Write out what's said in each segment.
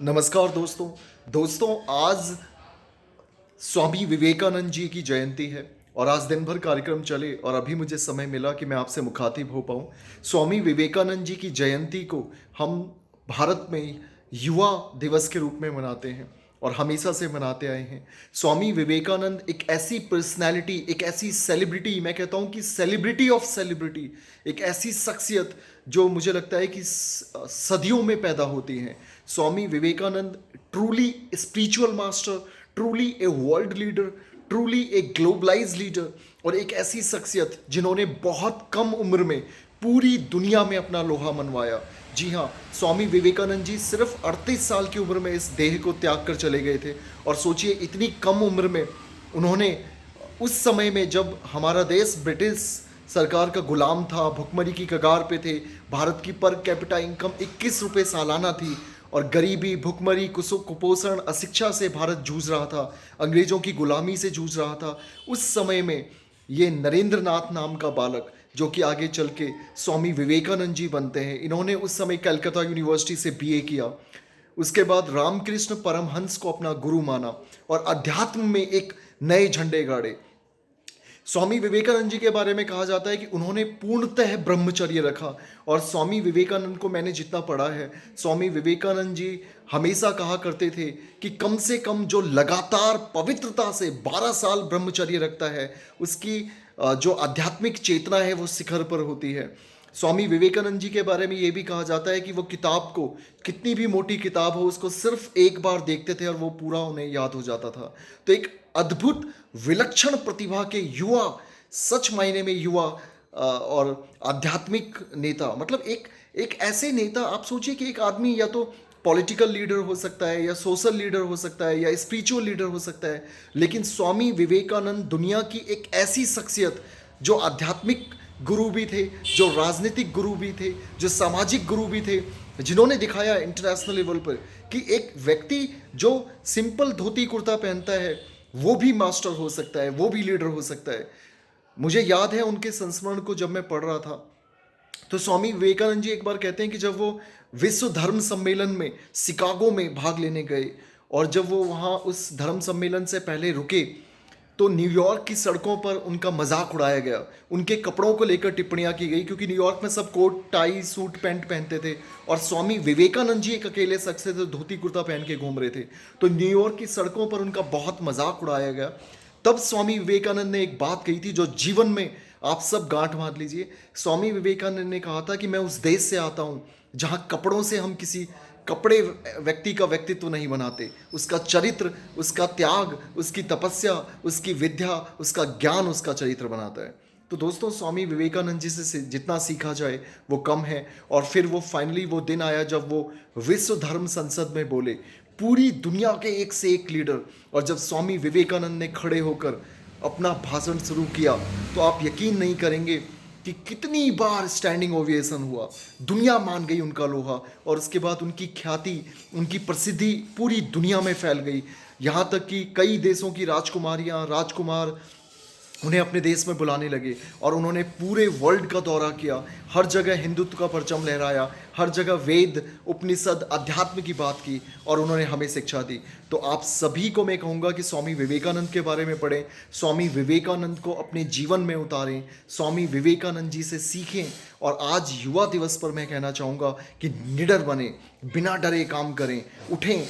नमस्कार दोस्तों। आज स्वामी विवेकानंद जी की जयंती है और आज दिन भर कार्यक्रम चले और अभी मुझे समय मिला कि मैं आपसे मुखातिब हो पाऊँ। स्वामी विवेकानंद जी की जयंती को हम भारत में युवा दिवस के रूप में मनाते हैं और हमेशा से मनाते आए हैं। स्वामी विवेकानंद एक ऐसी पर्सनैलिटी, एक ऐसी सेलिब्रिटी, मैं कहता हूँ कि सेलिब्रिटी ऑफ सेलिब्रिटी, एक ऐसी शख्सियत जो मुझे लगता है कि सदियों में पैदा होती हैं। Swami Vivekananda truly spiritual master, truly a world leader, truly a globalize leader और एक ऐसी शख्सियत जिन्होंने बहुत कम उम्र में पूरी दुनिया में अपना लोहा मनवाया। जी हाँ, स्वामी विवेकानंद जी सिर्फ 38 साल की उम्र में इस देह को त्याग कर चले गए थे। और सोचिए, इतनी कम उम्र में उन्होंने, उस समय में जब हमारा देश ब्रिटिश सरकार का गुलाम था, भुखमरी की कगार पे थे, भारत की पर कैपिटा इनकम 21 रुपये सालाना थी और गरीबी, भुखमरी, कुपोषण, अशिक्षा से भारत जूझ रहा था, अंग्रेजों की गुलामी से जूझ रहा था। उस समय में ये नरेंद्र नाथ नाम का बालक, जो कि आगे चल के स्वामी विवेकानंद जी बनते हैं, इन्होंने उस समय कलकत्ता यूनिवर्सिटी से बीए किया। उसके बाद रामकृष्ण परमहंस को अपना गुरु माना और अध्यात्म में एक नए झंडे गाड़े। स्वामी विवेकानंद जी के बारे में कहा जाता है कि उन्होंने पूर्णतः ब्रह्मचर्य रखा। और स्वामी विवेकानंद को मैंने जितना पढ़ा है, स्वामी विवेकानंद जी हमेशा कहा करते थे कि कम से कम जो लगातार पवित्रता से 12 साल ब्रह्मचर्य रखता है, उसकी जो आध्यात्मिक चेतना है वो शिखर पर होती है। स्वामी विवेकानंद जी के बारे में ये भी कहा जाता है कि वो किताब को, कितनी भी मोटी किताब हो, उसको सिर्फ एक बार देखते थे और वो पूरा उन्हें याद हो जाता था। तो एक अद्भुत, विलक्षण प्रतिभा के युवा, सच मायने में युवा और आध्यात्मिक नेता, मतलब एक एक ऐसे नेता। आप सोचिए कि एक आदमी या तो पॉलिटिकल लीडर हो सकता है, या सोशल लीडर हो सकता है, या स्पिरिचुअल लीडर हो सकता है, लेकिन स्वामी विवेकानंद दुनिया की एक ऐसी शख्सियत जो आध्यात्मिक गुरु भी थे, जो राजनीतिक गुरु भी थे, जो सामाजिक गुरु भी थे, जिन्होंने दिखाया इंटरनेशनल लेवल पर कि एक व्यक्ति जो सिंपल धोती कुर्ता पहनता है वो भी मास्टर हो सकता है, वो भी लीडर हो सकता है। मुझे याद है उनके संस्मरण को जब मैं पढ़ रहा था, तो स्वामी विवेकानंद जी एक बार कहते हैं कि जब वो विश्व धर्म सम्मेलन में शिकागो में भाग लेने गए और जब वो वहाँ उस धर्म सम्मेलन से पहले रुके, तो न्यूयॉर्क की सड़कों पर उनका मजाक उड़ाया गया, उनके कपड़ों को लेकर टिप्पणियां की गई, क्योंकि न्यूयॉर्क में सब कोट टाई सूट पैंट पहनते थे और स्वामी विवेकानंद जी एक अकेले शख्स थे जो धोती कुर्ता पहन के घूम रहे थे। तो न्यूयॉर्क की सड़कों पर उनका बहुत मजाक उड़ाया गया। तब स्वामी विवेकानंद ने एक बात कही थी जो जीवन में आप सब गांठ बांध लीजिए। स्वामी विवेकानंद ने कहा था कि मैं उस देश से आता हूं जहां कपड़ों से हम किसी कपड़े व्यक्ति का व्यक्तित्व नहीं बनाते, उसका चरित्र, उसका त्याग, उसकी तपस्या, उसकी विद्या, उसका ज्ञान उसका चरित्र बनाता है। तो दोस्तों, स्वामी विवेकानंद जी से जितना सीखा जाए वो कम है। और फिर वो फाइनली वो दिन आया जब वो विश्व धर्म संसद में बोले, पूरी दुनिया के एक से एक लीडर। और जब स्वामी विवेकानंद ने खड़े होकर अपना भाषण शुरू किया, तो आप यकीन नहीं करेंगे कि कितनी बार स्टैंडिंग ओवेशन हुआ, दुनिया मान गई उनका लोहा। और उसके बाद उनकी ख्याति, उनकी प्रसिद्धि पूरी दुनिया में फैल गई। यहाँ तक कि कई देशों की राजकुमारियाँ, राजकुमार उन्हें अपने देश में बुलाने लगे और उन्होंने पूरे वर्ल्ड का दौरा किया। हर जगह हिंदुत्व का परचम लहराया, हर जगह वेद, उपनिषद, अध्यात्म की बात की और उन्होंने हमें शिक्षा दी। तो आप सभी को मैं कहूँगा कि स्वामी विवेकानंद के बारे में पढ़ें, स्वामी विवेकानंद को अपने जीवन में उतारें, स्वामी विवेकानंद जी से सीखें। और आज युवा दिवस पर मैं कहना चाहूँगा कि निडर बने, बिना डरे काम करें, उठें,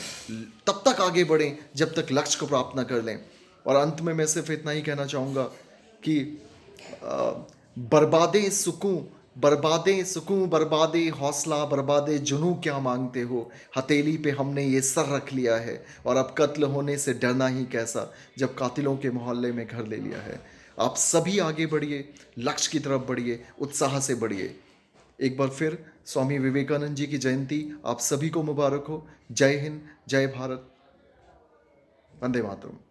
तब तक आगे बढ़ें जब तक लक्ष्य को प्राप्त न कर लें। और अंत में मैं सिर्फ इतना ही कहना चाहूँगा कि बर्बादे सुकून, बर्बादे सुकून, बर्बादे हौसला, बर्बादे जुनू क्या मांगते हो, हथेली पे हमने ये सर रख लिया है और अब कत्ल होने से डरना ही कैसा, जब कातिलों के मोहल्ले में घर ले लिया है। आप सभी आगे बढ़िए, लक्ष्य की तरफ बढ़िए, उत्साह से बढ़िए। एक बार फिर स्वामी विवेकानंद जी की जयंती आप सभी को मुबारक हो। जय हिंद, जय भारत, वंदे मातरम।